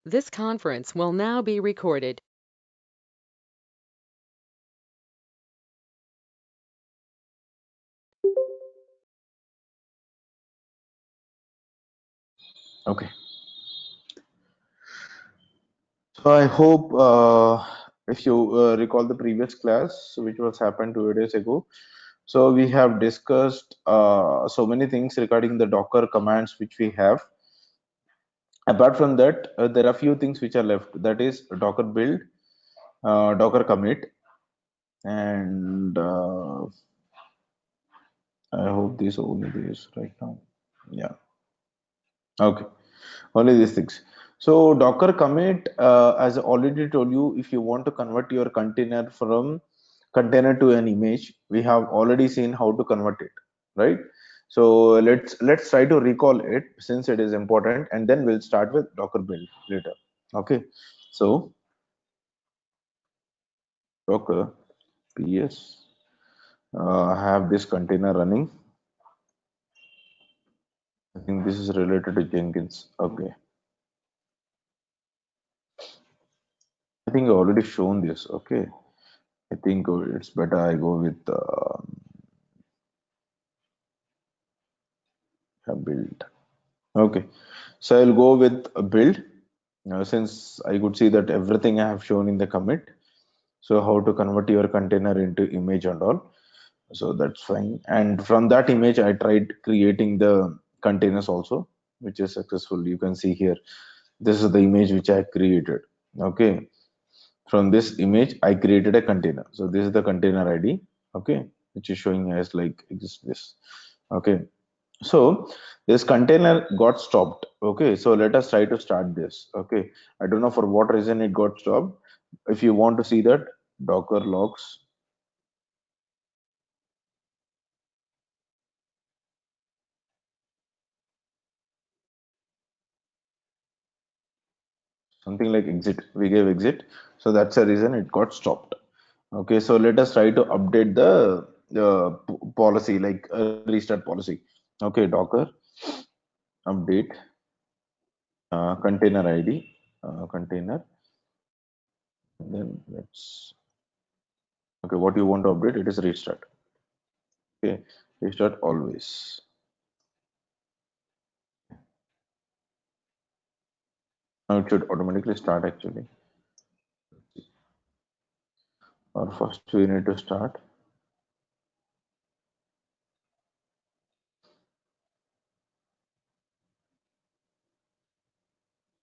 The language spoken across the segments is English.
This conference will now be recorded. Okay. So I hope if you recall the previous class, which was happened 2 days ago, so we have discussed so many things regarding the Docker commands which we have. Apart from that, there are few things which are left. That is Docker build, Docker commit, and I hope these only these right now. Yeah. Okay. Only these things. So Docker commit, as I already told you, if you want to convert your container from container to an image, we have already seen how to convert it, right? So let's try to recall it since it is important, and then we'll start with Docker build later. Okay. So Docker PS, I have this container running. I think this is related to Jenkins. Okay. I think I already shown this. Okay. I think it's better I go with a build. Okay, so I'll go with a build since I could see that everything I have shown in the commit. So how to convert your container into image and all. So that's fine. And from that image, I tried creating the containers also, which is successful. You can see here. This is the image which I created. Okay. From this image, I created a container. So this is the container ID. Okay, which is showing as like this. Okay. So this container got stopped. Okay, so let us try to start this. Okay, I don't know for what reason it got stopped. If you want to see that, Docker logs, something like exit. We gave exit, so that's the reason it got stopped. Okay, so let us try to update the policy, like restart policy. Okay, Docker update container ID, container. Then let's okay. What you want to update? It is restart. Okay, restart always. Now it should automatically start actually. Or first we need to start.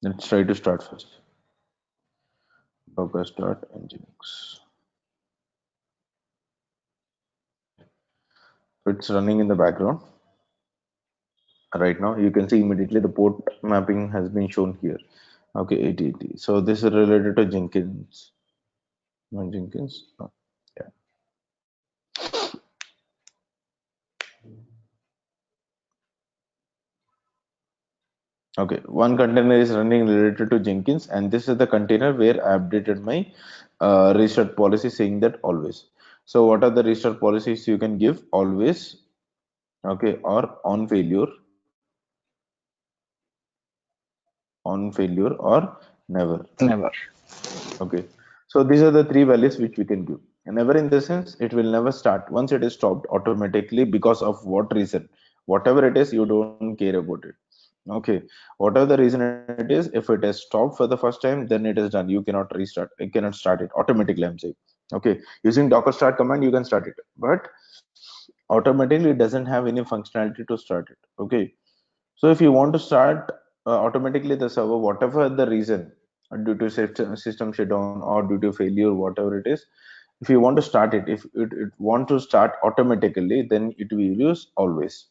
Let's try to start first. Docker start nginx. So it's running in the background. Right now you can see immediately the port mapping has been shown here. Okay, 8080. So this is related to Jenkins. No, Jenkins. No. Yeah. Okay, one container is running related to Jenkins, and this is the container where I updated my restart policy saying that always. So what are the restart policies you can give? Always, okay, or on failure or never. Never. Okay, so these are the three values which we can give. And never in the sense it will never start once it is stopped automatically because of what reason, whatever it is, you don't care about it. Okay, whatever the reason it is, if it is stopped for the first time, then it is done. You cannot restart, you cannot start it automatically. I'm saying, okay, using Docker start command, you can start it, but automatically it doesn't have any functionality to start it. Okay, so if you want to start automatically the server, whatever the reason, due to system shutdown or due to failure, whatever it is, if you want to start it, if it want to start automatically, then it will use always.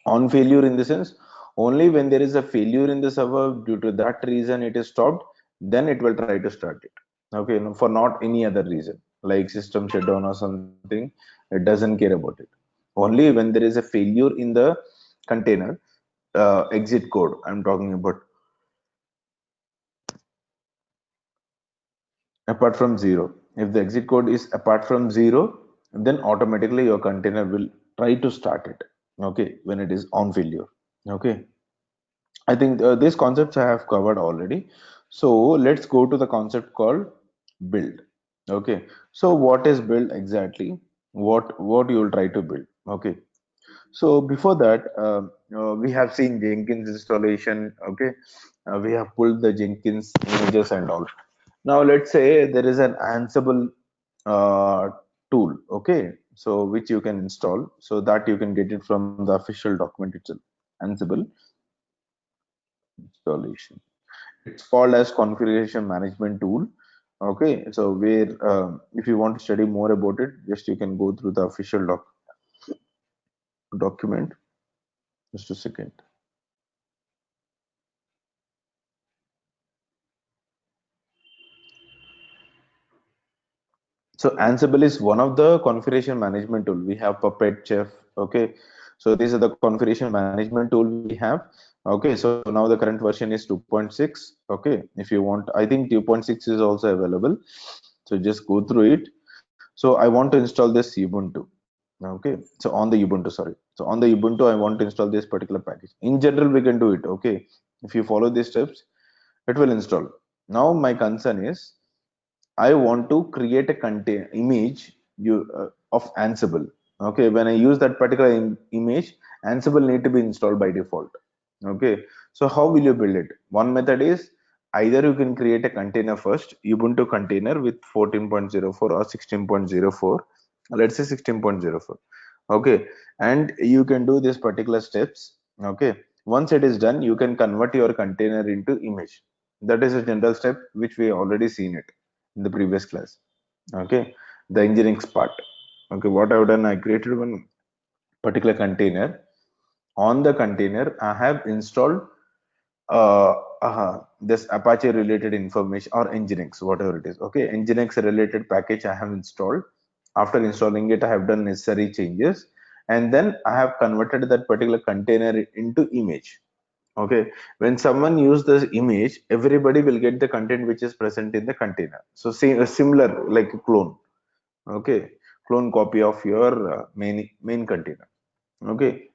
On failure in the sense, only when there is a failure in the server, due to that reason it is stopped, then it will try to start it. Okay, no, for not any other reason like system shutdown or something, it doesn't care about it. Only when there is a failure in the container, exit code I'm talking about, apart from zero, if the exit code is apart from zero, then automatically your container will try to start it. Okay, when it is on failure. Okay, I think these concepts I have covered already. So let's go to the concept called build. Okay, so what is build exactly? What you will try to build? Okay, so before that, we have seen Jenkins installation. Okay, we have pulled the Jenkins images and all. Now let's say there is an Ansible uh, tool. Okay, so which you can install, so that you can get it from the official document itself. Ansible installation. It's called as configuration management tool. Okay, so where if you want to study more about it, just you can go through the official document. Just a second. So Ansible is one of the configuration management tool. We have Puppet, Chef. Okay, so these are the configuration management tool we have. Okay, so now the current version is 2.6. Okay, if you want, I think 2.6 is also available. So just go through it. So I want to install this Ubuntu. Okay, so on the Ubuntu, sorry. So on the Ubuntu, I want to install this particular package. In general, we can do it. Okay, if you follow these steps, it will install. Now my concern is I want to create a contain image of Ansible. Okay, when I use that particular image, Ansible need to be installed by default. Okay, so how will you build it? One method is either you can create a container first, Ubuntu container with 14.04 or 16.04. Let's say 16.04. Okay, and you can do these particular steps. Okay, once it is done, you can convert your container into image. That is a general step which we already seen it in the previous class. Okay, the engineering part. Okay, what I've done, I created one particular container. On the container, I have installed this Apache related information or Nginx, whatever it is. Okay, Nginx related package I have installed. After installing it, I have done necessary changes, and then I have converted that particular container into image. Okay, when someone use this image, everybody will get the content which is present in the container. So see a similar like a clone. Okay, clone copy of your main container. Okay,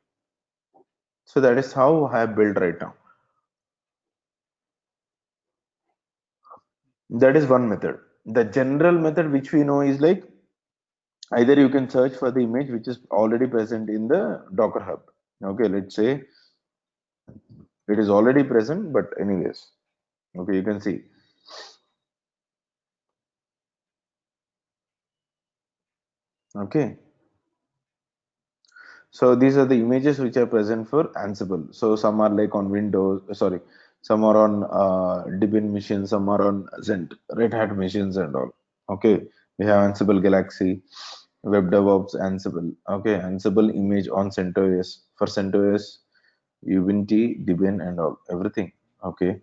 so that is how I have built right now. That is one method. The general method which we know is like either you can search for the image which is already present in the Docker Hub. Okay, let's say it is already present, but anyways, okay, you can see. Okay, so these are the images which are present for Ansible. So some are like on Windows, sorry, some are on Debian machines, some are on Zend, Red Hat machines and all. Okay, we have Ansible Galaxy, Web DevOps, Ansible. Okay, Ansible image on CentOS. For CentOS, Ubuntu, Debian and all, everything. Okay,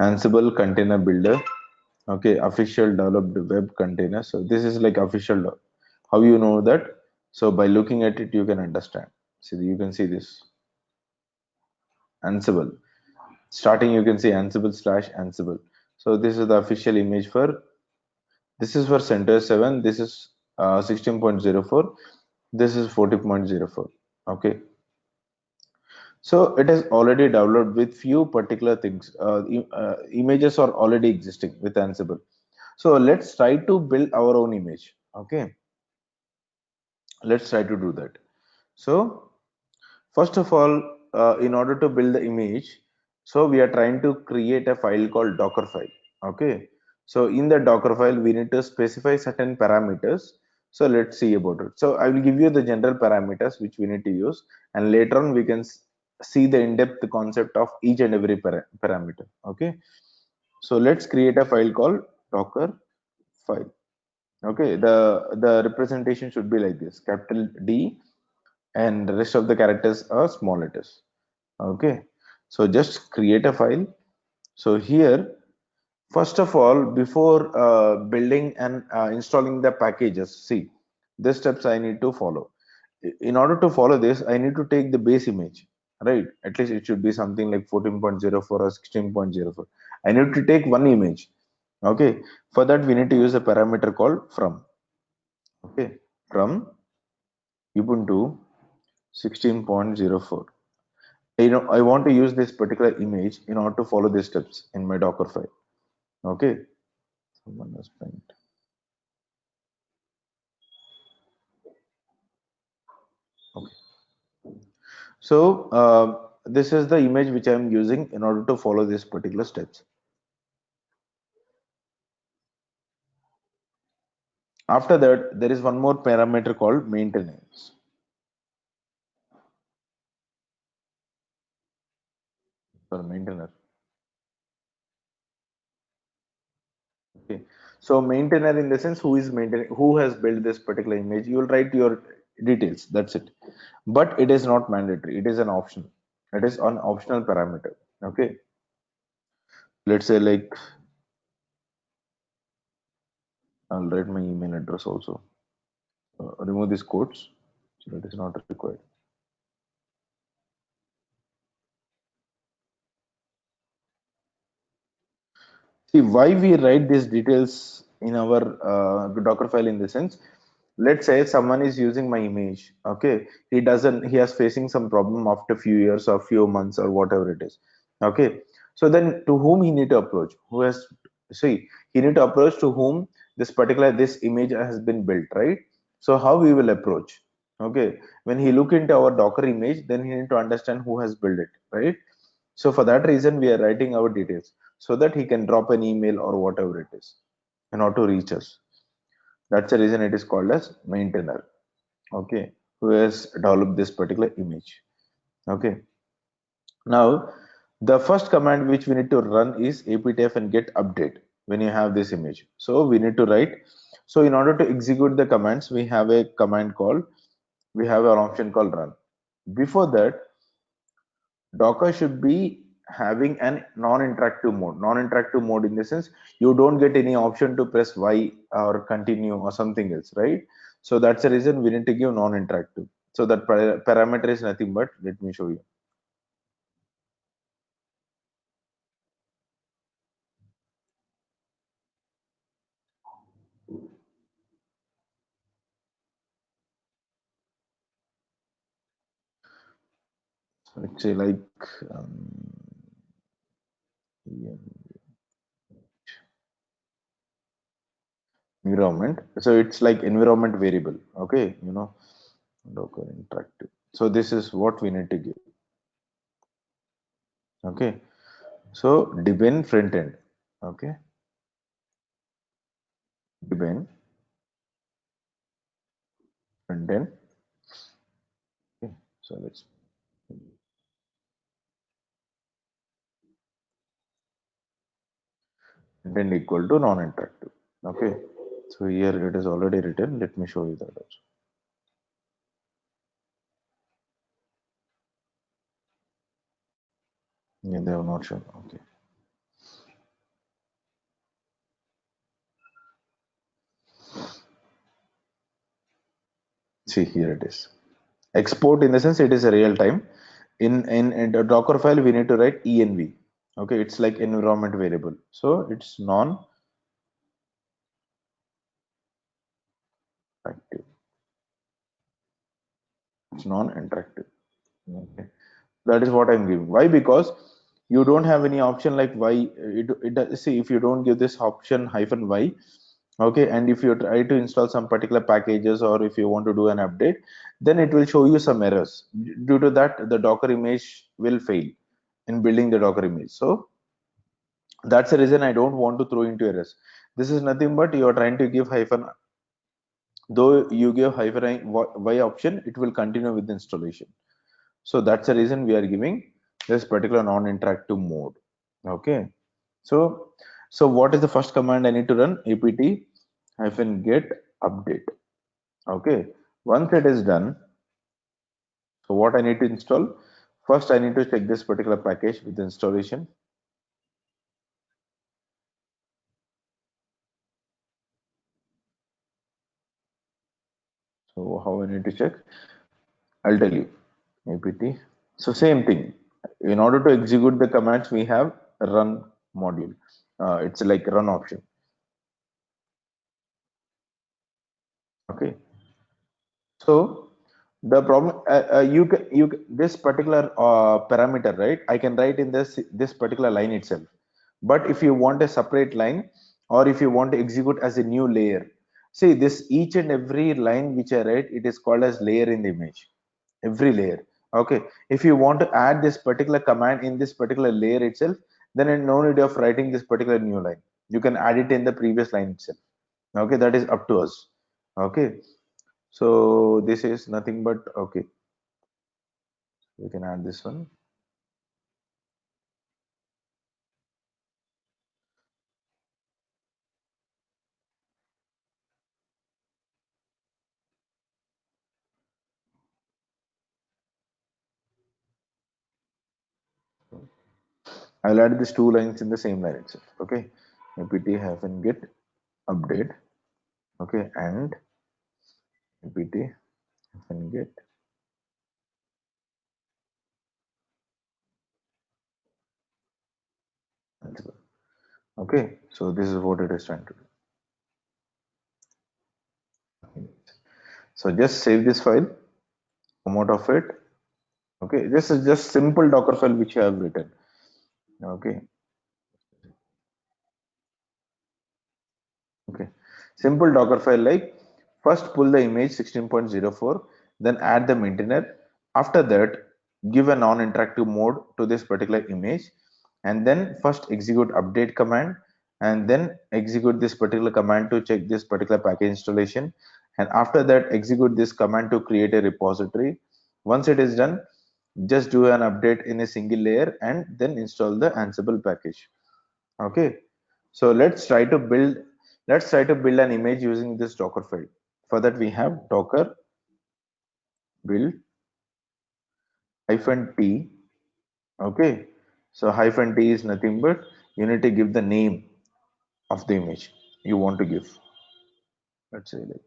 Ansible Container Builder. Okay, official developed web container. So this is like official. How you know that? So by looking at it, you can understand. See, you can see this Ansible. Starting, you can see Ansible slash Ansible. So this is the official image for. This is for CentOS 7. This is 16.04. This is 40.04. Okay. So it is already developed with few particular things. Images are already existing with Ansible. So let's try to build our own image. Okay, let's try to do that. So first of all, in order to build the image, so we are trying to create a file called Docker file. Okay, so in the Docker file, we need to specify certain parameters. So let's see about it. So I will give you the general parameters which we need to use, and later on we can see the in-depth concept of each and every parameter. Okay, so let's create a file called Docker file. Okay, the representation should be like this: capital D, and the rest of the characters are small letters. Okay, so just create a file. So here, first of all, before building and installing the packages, see, these steps I need to follow. In order to follow this, I need to take the base image, right? At least it should be something like 14.04 or 16.04. I need to take one image. Okay, for that we need to use a parameter called from. Okay, from Ubuntu 16.04. I want to use this particular image in order to follow these steps in my Docker file. Okay. Someone has pinged. Okay. So this is the image which I am using in order to follow these particular steps. After that, there is one more parameter called maintenance. For maintainer. Okay. So maintainer in the sense who is maintaining, who has built this particular image. You will write your details. That's it. But it is not mandatory. It is an option. It is an optional parameter. Okay. Let's say like I'll write my email address also. Remove these quotes. So it is not required. See why we write these details in our Docker file in the sense. Let's say someone is using my image. Okay, he has facing some problem after few years or few months or whatever it is. Okay, so then to whom he need to approach? Who has see he need to approach to whom this image has been built, right? So how we will approach? Okay, when he look into our Docker image, then he need to understand who has built it, right? So for that reason, we are writing our details so that he can drop an email or whatever it is in order to reach us. That's the reason it is called as maintainer. Okay, who has developed this particular image. Okay, now the first command which we need to run is aptf and get update when you have this image. So we need to write. So in order to execute the commands, we have a command called, we have an option called run. Before that, Docker should be having an non-interactive mode. Non-interactive mode in the sense you don't get any option to press Y or continue or something else, right? So that's the reason we need to give non-interactive. So that parameter is nothing but, let me show you. So let's say like um, environment. So it's like environment variable. Okay, Docker interactive. So this is what we need to give. Okay. So Debian front end. Okay. Debian front end. Okay. So let's then equal to non-interactive. Okay. So here it is already written. Let me show you that also. Yeah, they have not shown. Okay. See, here it is. Export in the sense it is a real time. In a Docker file, we need to write env. Okay, it's like environment variable. So it's non-active. It's non-interactive. Okay. That is what I'm giving. Why? Because you don't have any option like y. See, if you don't give this option hyphen y, okay, and if you try to install some particular packages or if you want to do an update, then it will show you some errors. Due to that, the Docker image will fail in building the Docker image. So that's the reason I don't want to throw into errors. This is nothing but you are trying to give hyphen. Though you give hyphen y option, it will continue with the installation. So that's the reason we are giving this particular non-interactive mode. Okay. So what is the first command I need to run? Apt hyphen get update. Okay. Once it is done, so what I need to install? First, I need to check this particular package with installation. So how I need to check? I'll tell you. Apt. So same thing. In order to execute the commands, we have run module. It's like run option. Okay. So The problem, this particular parameter, right? I can write in this particular line itself. But if you want a separate line, or if you want to execute as a new layer, see this each and every line which I write, it is called as layer in the image. Every layer. Okay. If you want to add this particular command in this particular layer itself, then no need of writing this particular new line. You can add it in the previous line itself. Okay, that is up to us. Okay. So this is nothing but okay. We can add this one. I'll add these two lines in the same line itself. Okay, apt hyphen get update. Okay, and apt hyphen get. Okay, so this is what it is trying to do. So just save this file, come out of it. Okay, this is just simple Docker file which I have written. Okay, okay, simple Docker file like first pull the image 16.04, then add the maintainer. After that, give a non-interactive mode to this particular image, and then first execute update command, and then execute this particular command to check this particular package installation, and after that execute this command to create a repository. Once it is done, just do an update in a single layer and then install the Ansible package. Okay, so let's try to build an image using this Docker file. For that we have Docker build hyphen t. Okay, so hyphen t is nothing but you need to give the name of the image you want to give. Let's say like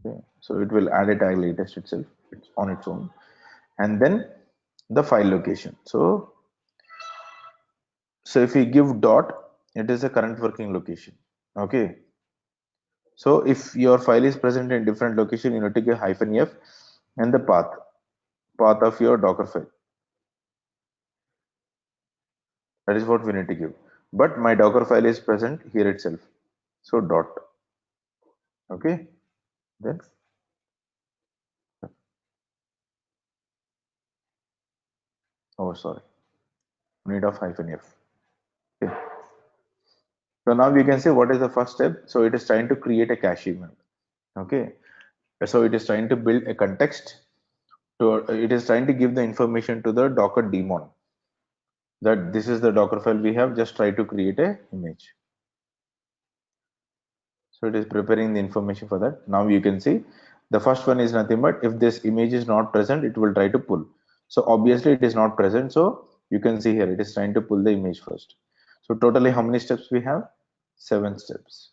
okay, so it will add a tag latest itself. It's on its own, and then the file location. So if we give dot, it is a current working location. Okay, so if your file is present in different location, you need to give hyphen f and the path of your Docker file. That is what we need to give. But my Docker file is present here itself. So dot. Okay. Then oh sorry. Need of hyphen f. Okay. So now we can say what is the first step. So it is trying to create a cache event. Okay. So it is trying to build a context to it is trying to give the information to the Docker daemon that this is the Docker file we have. Just try to create a image. So it is preparing the information for that. Now you can see the first one is nothing but if this image is not present, it will try to pull. So obviously it is not present. So you can see here it is trying to pull the image first. So totally how many steps we have? 7 steps.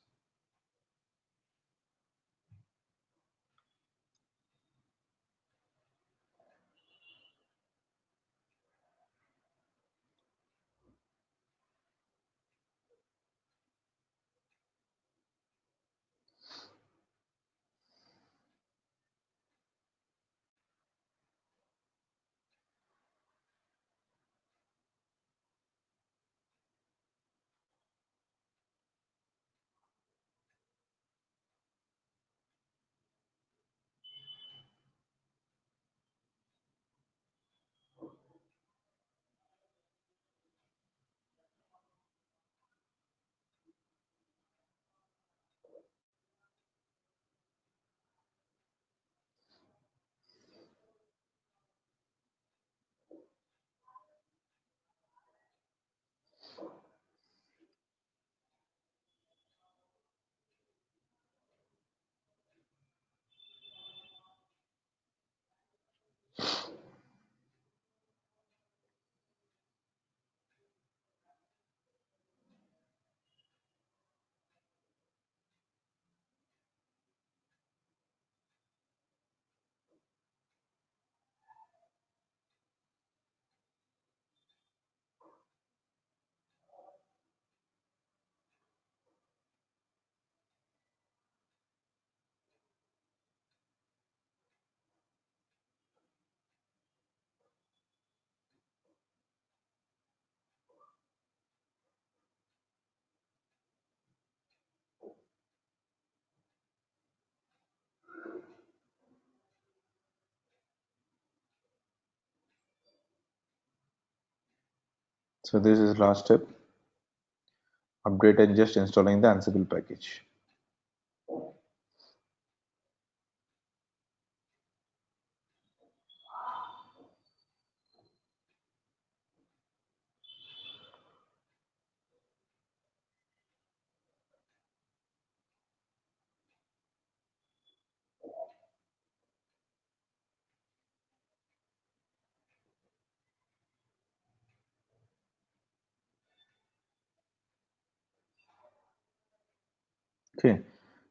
So this is last step, update and just installing the Ansible package. Okay,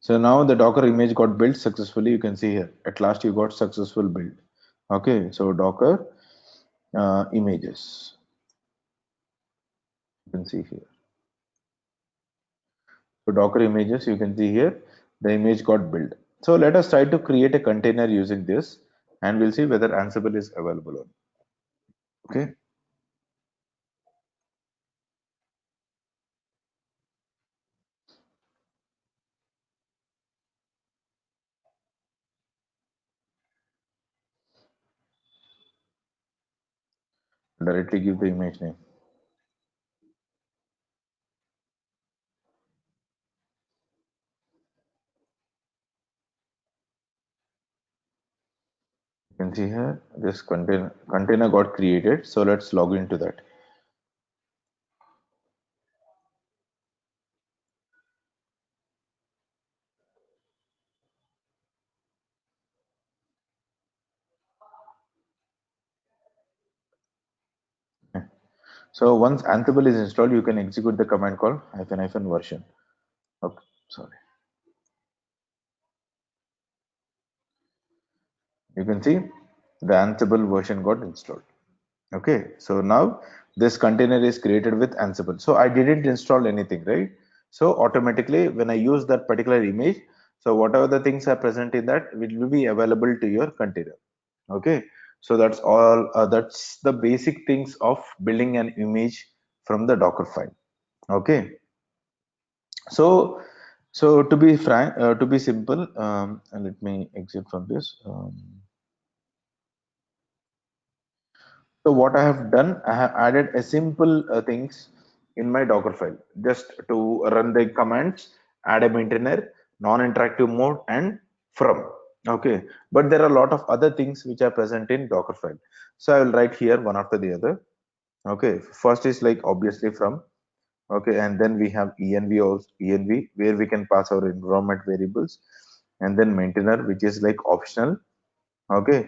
so now the Docker image got built successfully. You can see here. At last, you got successful build. Okay, so Docker images. You can see here. So Docker images, you can see here, the image got built. So let us try to create a container using this, and we'll see whether Ansible is available or not. Okay, directly give the image name. You can see here this container got created. So let's log into that. So once Ansible is installed, you can execute the command called -" version. Okay, sorry. You can see the Ansible version got installed. Okay, so now this container is created with Ansible. So I didn't install anything, right? So automatically when I use that particular image, so whatever the things are present in that will be available to your container. Okay, so that's all. That's the basic things of building an image from the Docker file. Okay, so to be frank, to be simple, and let me exit from this. So what I have done, I have added a simple things in my Docker file just to run the commands, add a maintainer, non-interactive mode, and from. Okay, but there are a lot of other things which are present in Docker file. So I will write here one after the other. Okay, first is like obviously from. Okay, and then we have env also, env where we can pass our environment variables, and then maintainer which is like optional. Okay,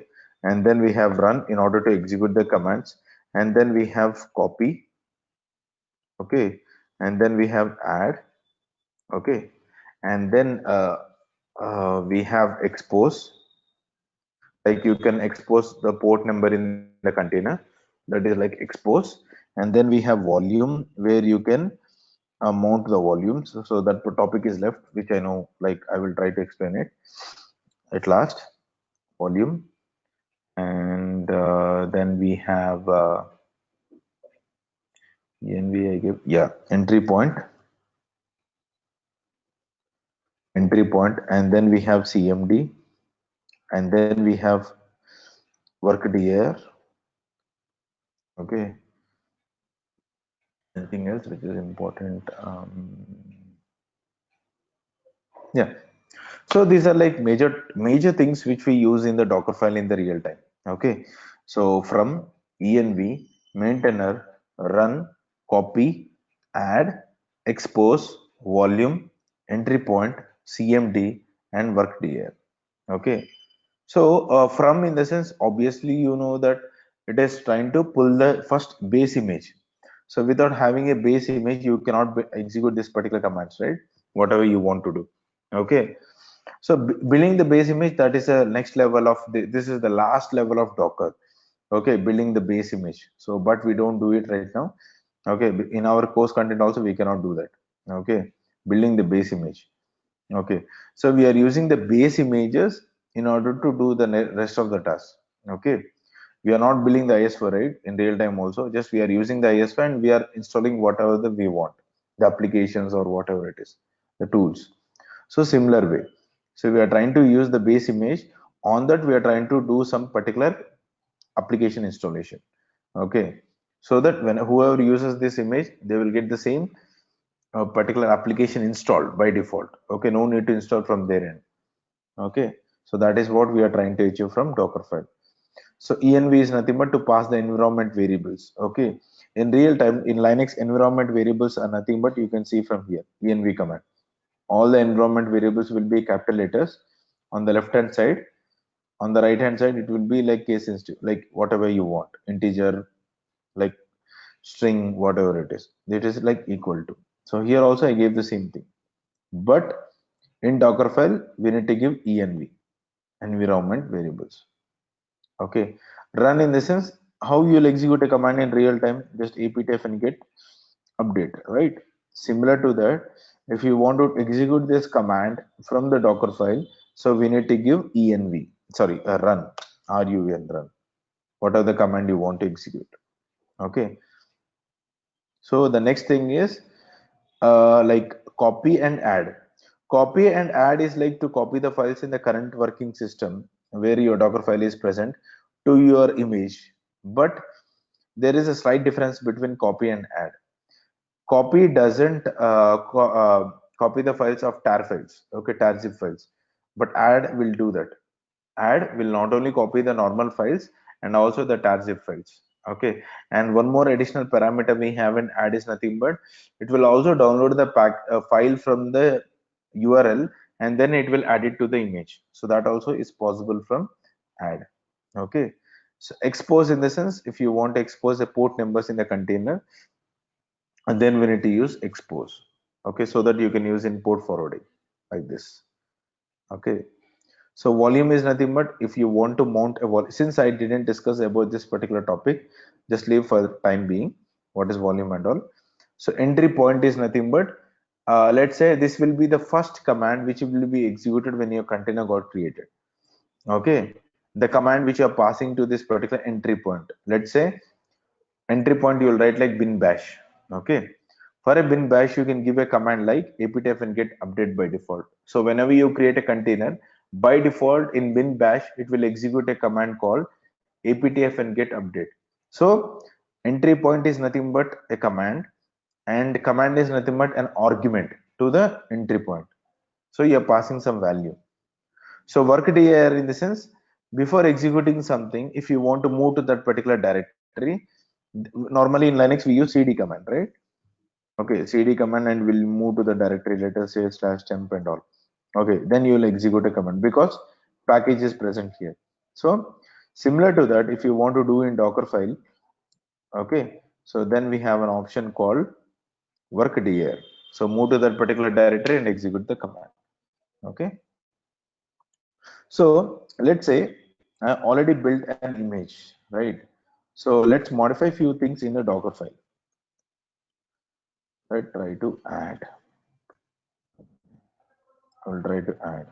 and then we have run in order to execute the commands, and then we have copy. Okay, and then we have add. Okay, and then we have expose, like you can expose the port number in the container, that is like expose. And then we have volume where you can mount the volumes. So that topic is left, which I know, like I will try to explain it at last. Volume, and then we have env I give, yeah, entry point, and then we have cmd, and then we have workdir. Okay, anything else which is important? Yeah, so these are like major things which we use in the Docker file in the real time. Okay, so from env, maintainer, run, copy, add, expose, volume, entry point, cmd, and workdir. Okay, so from in the sense, obviously you know that it is trying to pull the first base image. So without having a base image, you cannot execute this particular commands, right? Whatever you want to do. Okay, so building the base image, that is a next level of this is the last level of Docker. Okay, building the base image. So, but we don't do it right now. Okay, in our course content also we cannot do that. Okay, building the base image. Okay, so we are using the base images in order to do the rest of the tasks. Okay, we are not building the ISO, right, in real time also. Just we are using the ISO and we are installing whatever the we want, the applications or whatever it is, the tools. So similar way. So we are trying to use the base image. On that we are trying to do some particular application installation. Okay. so that when whoever uses this image, they will get the same particular application installed by default. Okay, no need to install from their end. Okay, so that is what we are trying to achieve from Dockerfile. So env is nothing but to pass the environment variables. Okay, in real time in Linux, environment variables are nothing but you can see from here env command. All the environment variables will be capital letters on the left hand side. On the right hand side, it will be like case sensitive, like whatever you want, integer, like string, whatever it is. It is like equal to. So here also I gave the same thing. But in Dockerfile, we need to give env, environment variables. Okay, run in the sense how you'll execute a command in real time, just aptf and get update, right? Similar to that, if you want to execute this command from the Docker file, so we need to give env, sorry, run, run, run, what are the command you want to execute. Okay, so the next thing is like copy and add. Copy and add is like to copy the files in the current working system where your Docker file is present to your image. But there is a slight difference between copy and add. Copy doesn't copy the files of tar files, okay, tar zip files, but add will do that. Add will not only copy the normal files and also the tar zip files. Okay, and one more additional parameter we have in add is nothing but it will also download the file from the URL and then it will add it to the image. So that also is possible from add. Okay, so expose in the sense if you want to expose the port numbers in the container, and then we need to use expose. Okay, so that you can use in port forwarding like this. Okay, so volume is nothing but if you want to mount a volume, since I didn't discuss about this particular topic, just leave for the time being what is volume and all. So entry point is nothing but let's say this will be the first command which will be executed when your container got created. Okay, the command which you are passing to this particular entry point. Let's say entry point you will write like bin bash. Okay, for a bin bash you can give a command like aptf and get update by default. So whenever you create a container, by default in bin bash it will execute a command called aptf and get update. So entry point is nothing but a command, and command is nothing but an argument to the entry point. So you're passing some value. So work dir in the sense before executing something, if you want to move to that particular directory, normally in Linux we use cd command, right? Okay, cd command and we'll move to the directory, let us say slash temp and all. Okay, then you will execute a command because package is present here. So similar to that, if you want to do in Docker file, okay, so then we have an option called work dir. So move to that particular directory and execute the command. Okay, so let's say I already built an image, right? So let's modify few things in the Docker file. Right, try to add. I'll try to add.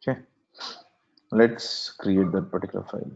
Okay, let's create that particular file.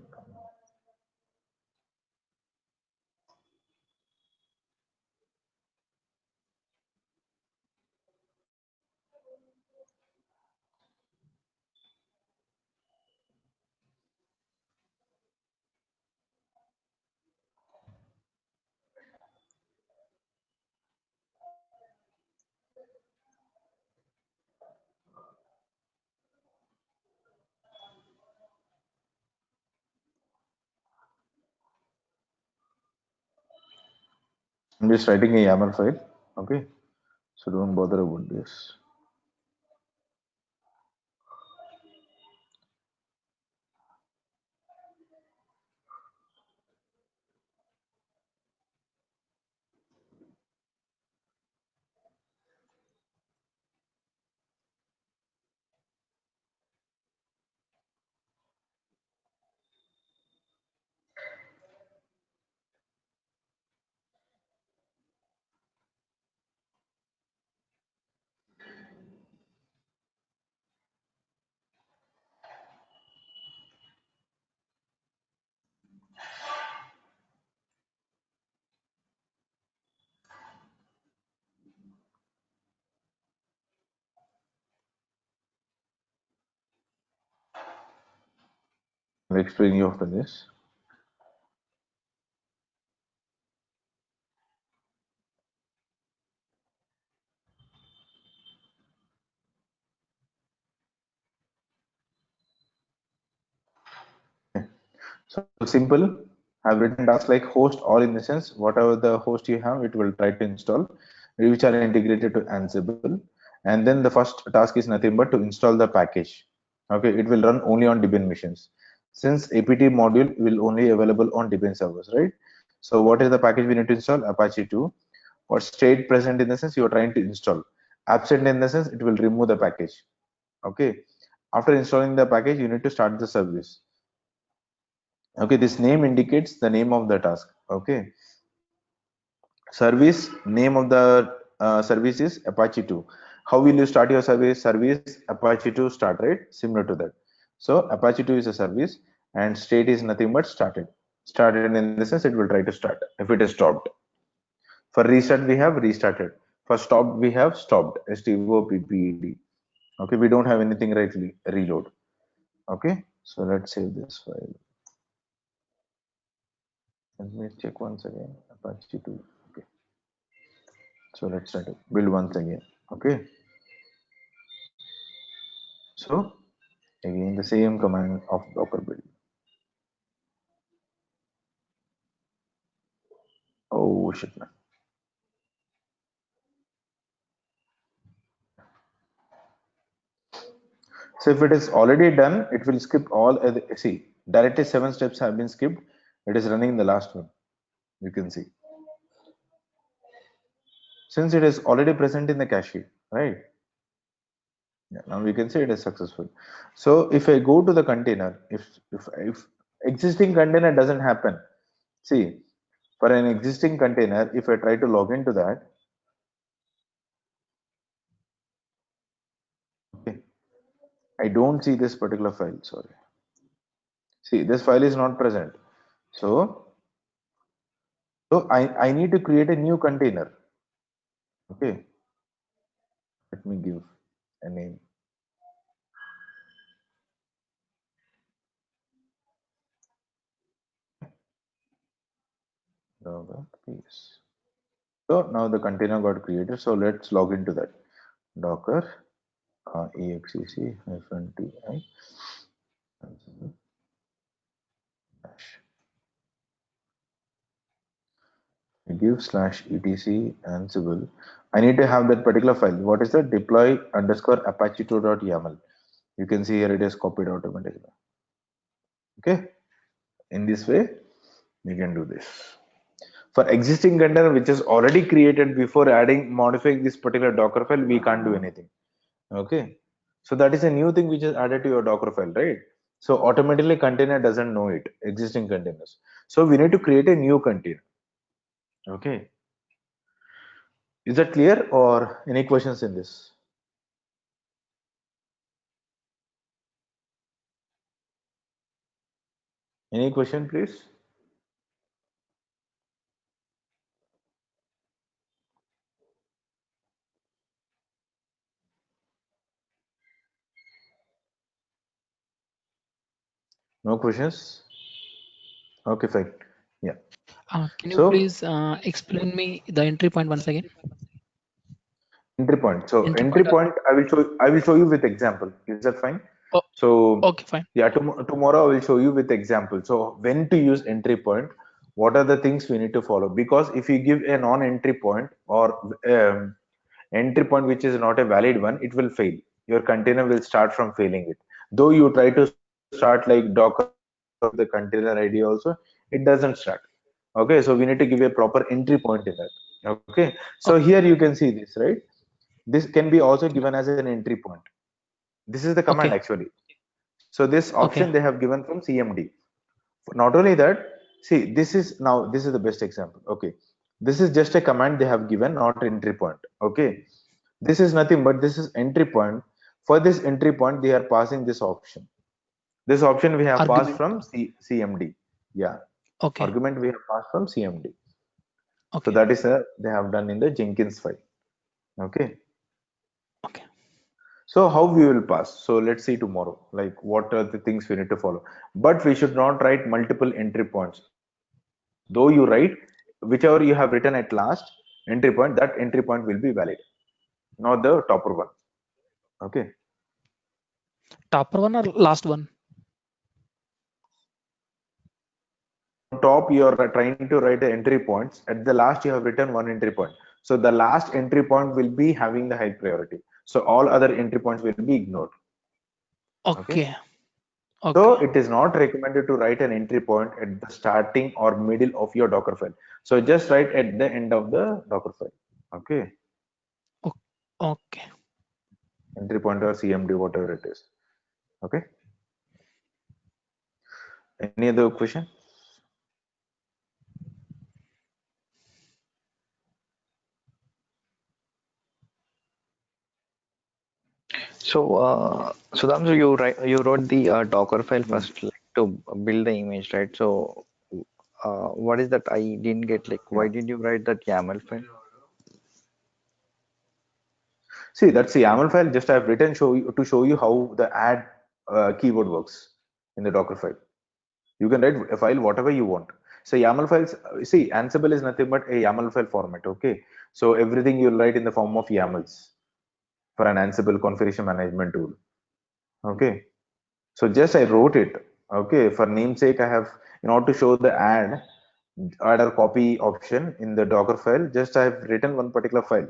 I'm just writing a YAML file. Okay, so don't bother about this. I'll explain you after this. So simple. I've written tasks like host all in the sense whatever the host you have, it will try to install, which are integrated to Ansible. And then the first task is nothing but to install the package. Okay, it will run only on Debian machines. Since APT module will only available on Debian servers, right? So what is the package we need to install? Apache 2. For state present in the sense you are trying to install. Absent in the sense it will remove the package. Okay. After installing the package, you need to start the service. Okay, this name indicates the name of the task. Okay, service name of the service is Apache 2. How will you start your service? Service Apache 2 start, right? Similar to that. So Apache 2 is a service and state is nothing but started. Started in the sense it will try to start if it is stopped. For restart we have restarted. For stopped we have stopped. STOPPED. Okay, we don't have anything right reload. Okay, so let's save this file. Let me check once again. Apache 2. Okay. So let's try to build once again. Okay. So again the same command of docker build. Oh shit man. So if it is already done, it will skip all. See, directly 7 steps have been skipped. It is running the last one. You can see since it is already present in the cache, right? Yeah, now we can say it is successful. So if I go to the container, if existing container doesn't happen, see for an existing container, if I try to log into that, okay, I don't see this particular file. Sorry. See, this file is not present. So, so I need to create a new container. Okay, let me give a name. Docker piece. So now the container got created. So let's log into that. Docker exec -ti dash give /etc ansible. I need to have that particular file. What is the deploy underscore apache2.yaml? You can see here it is copied automatically. Okay, in this way we can do this. For existing container which is already created, before adding modifying this particular docker file, we can't do anything. Okay, so that is a new thing which is added to your docker file, right? So automatically container doesn't know it, existing containers. So we need to create a new container. Okay, is that clear or any questions in this? Any question please? No questions? Okay, fine. Yeah. Can you So please explain me the entry point once again? entry point. So Entry entry point. point, I will show you with example. Is that fine? Oh, So okay, fine. yeah, tomorrow I will show you with example. So when to use entry point, what are the things we need to follow? Because if you give a non-entry point or entry point which is not a valid one, it will fail. Your container will start from failing it. Though you try to start like Docker the container ID also, it doesn't start. Okay, so we need to give a proper entry point in that. Okay, so Okay, here you can see this, right? This can be also given as an entry point. This is the command okay, actually. So this okay. option they have given from CMD. Not only that, see this is the best example. Okay, this is just a command they have given, not entry point. Okay, this is nothing but this is entry point. For this entry point, they are passing this option. This option we have passed Argument. from CMD. Yeah, Okay, argument we have passed from CMD. So okay, that is they have done in the Jenkins file. Okay. okay. So how we will pass? So let's see tomorrow, like what are the things we need to follow. But we should not write multiple entry points. Though you write whichever you have written at last entry point, that entry point will be valid, not the topper one. Okay. Topper one or last one? On top, you are trying to write the entry points. At the last, you have written one entry point. So the last entry point will be having the high priority. So all other entry points will be ignored. Okay. Okay. So Okay. it is not recommended to write an entry point at the starting or middle of your Docker file. So just write at the end of the Docker file. Okay. O- Okay. Entry point or CMD, whatever it is. Okay. Any other question? So, Sudhamsu, you wrote the Docker file Hmm. first, like, to build the image, right? So, what is that? I didn't get, like, why Yeah. did you write that YAML file? See, that's the YAML file. Just I've written to show you how the add keyword works in the Docker file. You can write a file whatever you want. So YAML files, see, Ansible is nothing but a YAML file format. Okay. So everything you'll write in the form of YAMLs for an Ansible configuration management tool. Okay. So just I wrote it. Okay. For namesake, I have, in order to show the add or copy option in the Docker file, just I have written one particular file.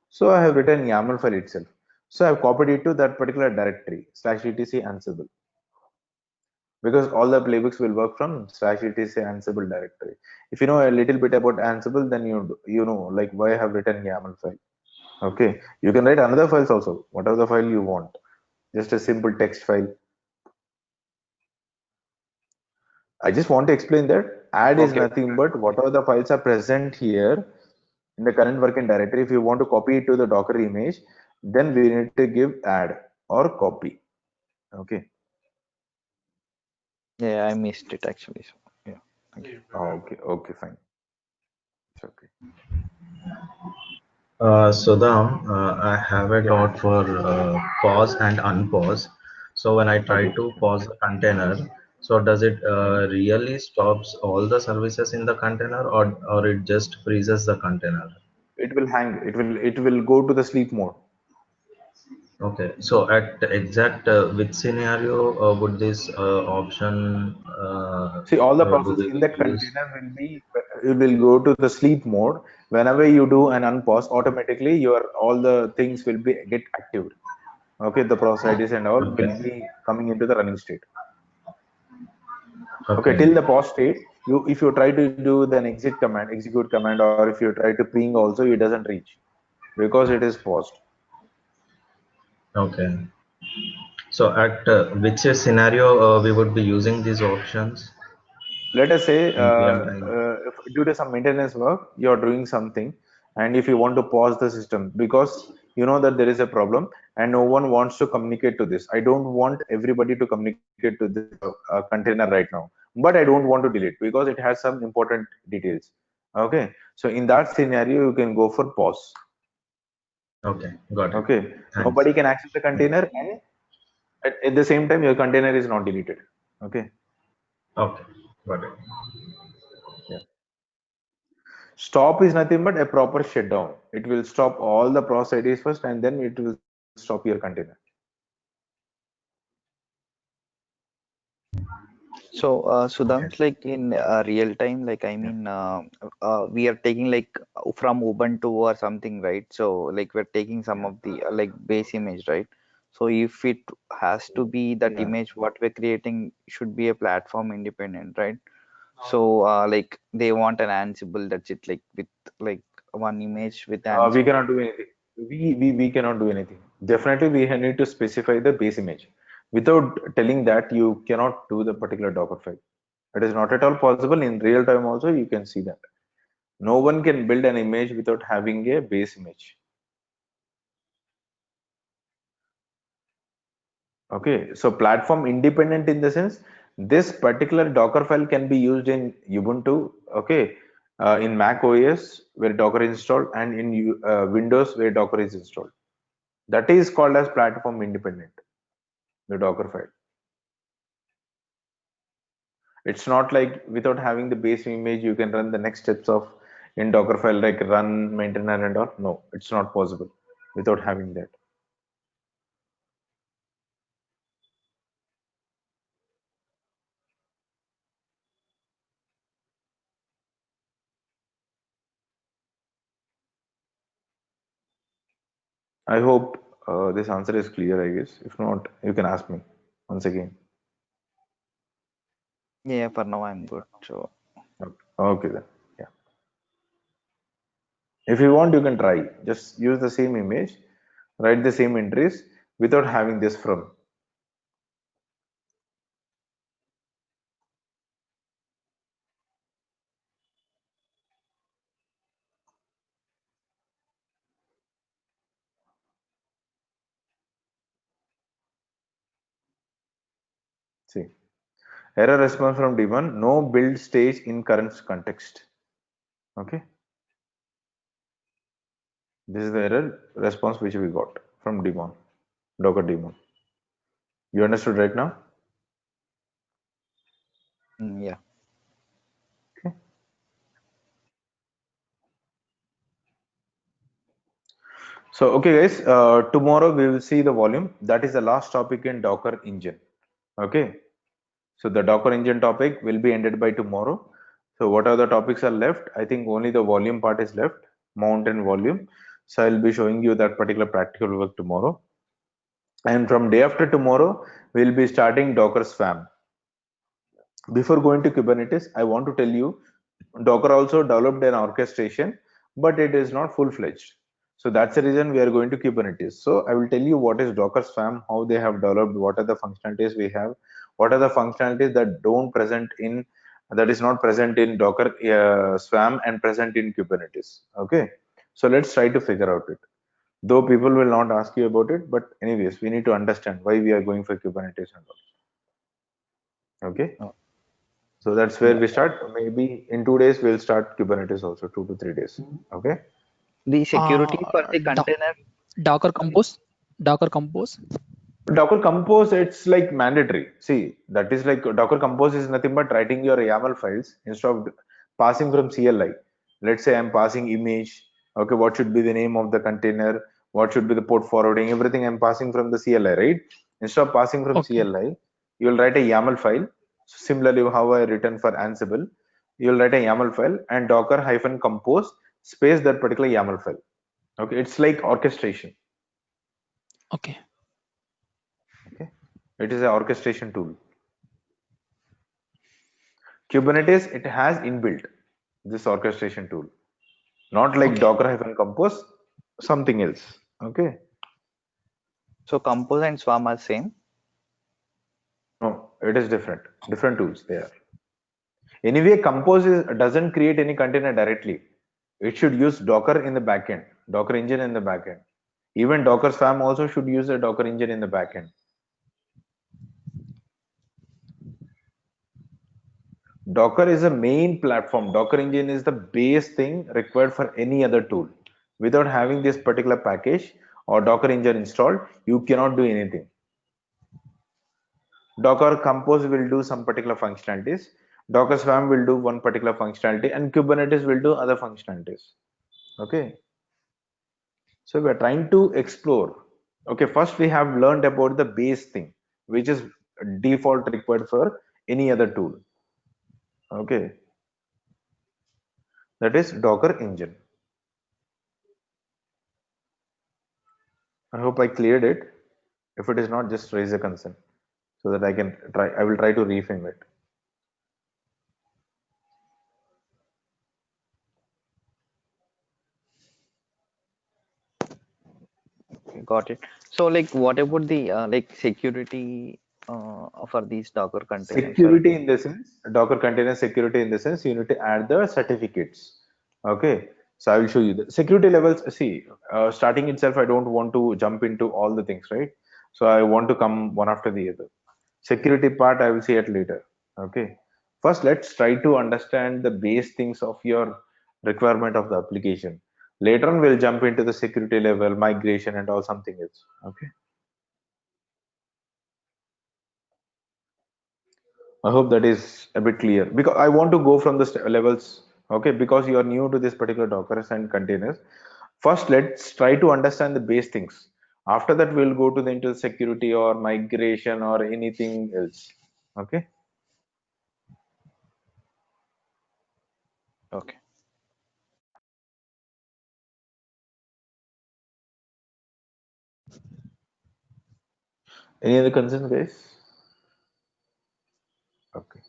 So I have written YAML file itself. So I've copied it to that particular directory /etc Ansible, because all the playbooks will work from /etc Ansible directory. If you know a little bit about Ansible, then you know like why I have written YAML file. Okay, you can write another files also, whatever the file you want, just a simple text file. I just want to explain that add is Okay. nothing but whatever the files are present here in the current working directory. If you want to copy it to the Docker image, then we need to give add or copy. Okay. Yeah, I missed it actually. So, yeah, thank you. Okay. Okay. Fine. It's okay. Sudham, I have a Yeah. dot for pause and unpause. So when I try Okay. to pause the container, so does it really stops all the services in the container, or it just freezes the container? It will hang. It will go to the sleep mode. Okay, so at exact which scenario would this option See, all the do process we in will that use? container will be, it will go to the sleep mode. Whenever you do an unpause, automatically your all the things will be get active. Okay, the process IDs and all Okay, will be coming into the running state. Okay, okay, till the pause state, you if you try to do the exit command, execute command, or if you try to ping also, it doesn't reach because it is paused. okay. So at which scenario we would be using these options Let us say in real time? if due to some maintenance work you're doing something, and if you want to pause the system because you know that there is a problem and no one wants to communicate to this. I don't want everybody to communicate to this container right now, but I don't want to delete because it has some important details. Okay, so in that scenario you can go for pause. Okay, got it. Okay, Thanks. nobody can access the container, and at the same time your container is not deleted. Okay. Okay, got it. Yeah. Stop is nothing but a proper shutdown. It will stop all the process IDs first, and then it will stop your container. So, Okay. Sudham's, like, in real time, like, I Yeah. mean, we are taking, like, from Ubuntu or something, right? So, like, we're taking some Yeah. of the like base image, right? So if it has to be that Yeah. image, what we're creating should be a platform independent, right? So, like, they want an Ansible, that's it, like, with like one image with We Ansible. cannot do anything. We cannot do anything. Definitely, we need to specify the base image. Without telling that, you cannot do the particular Docker file. It is not at all possible in real time. Also, you can see that no one can build an image without having a base image. Okay, so platform independent in the sense this particular Docker file can be used in Ubuntu, okay, in Mac OS where Docker is installed, and in Windows where Docker is installed. That is called as platform independent, the Docker file. It's not like without having the base image, you can run the next steps of in Docker file like run, maintainer and all. No, it's not possible without having that. I hope this answer is clear, I guess. If not, you can ask me once again. Yeah, for now I'm good. So Okay, okay then. Yeah. If you want, you can try. Just use the same image, write the same entries without having this from. See, error response from daemon, no build stage in current context. Okay, this is the error response which we got from daemon, Docker daemon. You understood right now? yeah. Okay. So, okay, guys, tomorrow we will see the volume. That is the last topic in Docker engine. Okay. So the Docker engine topic will be ended by tomorrow. So what other topics are left? I think only the volume part is left, mount and volume. So I'll be showing you that particular practical work tomorrow. And from day after tomorrow, we'll be starting Docker Swarm. Before going to Kubernetes, I want to tell you, Docker also developed an orchestration, but it is not full-fledged. So that's the reason we are going to Kubernetes. So I will tell you what is Docker Swarm, how they have developed, what are the functionalities we have, what are the functionalities that don't present in, that is not present in Docker Swarm and present in Kubernetes. Okay. So let's try to figure out it. Though people will not ask you about it, but anyways, we need to understand why we are going for Kubernetes and all. Okay. Oh, So that's where yeah. we start. Maybe in 2 days we'll start Kubernetes also, 2 to 3 days. Okay. The security for the Do container. Docker Compose. Docker Compose. Docker Compose, it's like mandatory. See, that is like Docker Compose is nothing but writing your YAML files instead of passing from CLI. Let's say I'm passing image. Okay, what should be the name of the container? What should be the port forwarding? Everything I'm passing from the CLI, right? Instead of passing from Okay. CLI, you'll write a YAML file. Similarly, how I written for Ansible, you'll write a YAML file and Docker hyphen compose space that particular YAML file. Okay, it's like orchestration. Okay. Okay, it is an orchestration tool. Kubernetes, it has inbuilt this orchestration tool, not like Okay. Docker hyphen compose, something else. Okay, So compose and swarm are same. no, it is different tools there. Anyway, compose doesn't create any container directly. It should use Docker in the backend, Docker engine in the backend. Even Docker Swarm also should use a Docker engine in the backend. Docker is a main platform. Docker engine is the base thing required for any other tool. Without having this particular package or Docker engine installed, you cannot do anything. Docker Compose will do some particular functionalities. Docker Swarm will do one particular functionality, and Kubernetes will do other functionalities. Okay. So we are trying to explore. Okay, first we have learned about the base thing, which is default required for any other tool. Okay, that is Docker engine. I hope I cleared it. If it is not, just raise a concern so that I can try. I will try to reframe it. Got it. So like what about the like security for these Docker containers or Security in the sense, Docker container security in the sense, you need to add the certificates. Okay, so I will show you the security levels. See, starting itself, I don't want to jump into all the things, right? So I want to come one after the other. Security part, I will see it later. Okay, first let's try to understand the base things of your requirement of the application. Later on, we'll jump into the security level, migration, and all something else. Okay. I hope that is a bit clear because I want to go from the levels. Okay, because you are new to this particular Docker and containers. First, let's try to understand the base things. After that, we'll go to the into security or migration or anything else. Okay. Okay. Any other concerns, guys? Okay.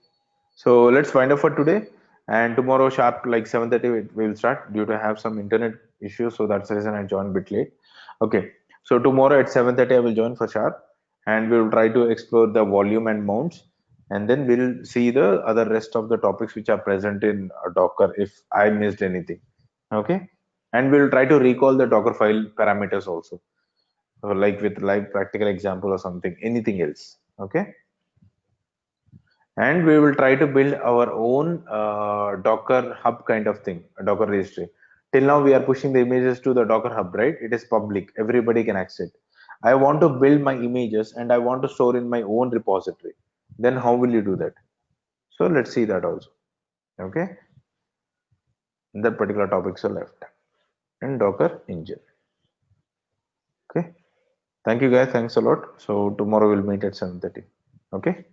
So let's find out for today. And tomorrow sharp like 7:30 we will start due to have some internet issues. So that's the reason I joined a bit late. Okay. So tomorrow at 7:30 I will join for sharp and we will try to explore the volume and mounts. And then we'll see the other rest of the topics which are present in Docker if I missed anything. Okay. And we'll try to recall the Docker file parameters also. So like with live practical example or something, anything else. Okay. And we will try to build our own Docker hub kind of thing, a Docker registry. Till now we are pushing the images to the Docker hub, right? It is public, everybody can access. I want to build my images and I want to store in my own repository. Then how will you do that? So let's see that also. Okay, that particular topics are left and Docker engine. Okay, thank you guys, thanks a lot. So tomorrow we'll meet at 7:30. Okay.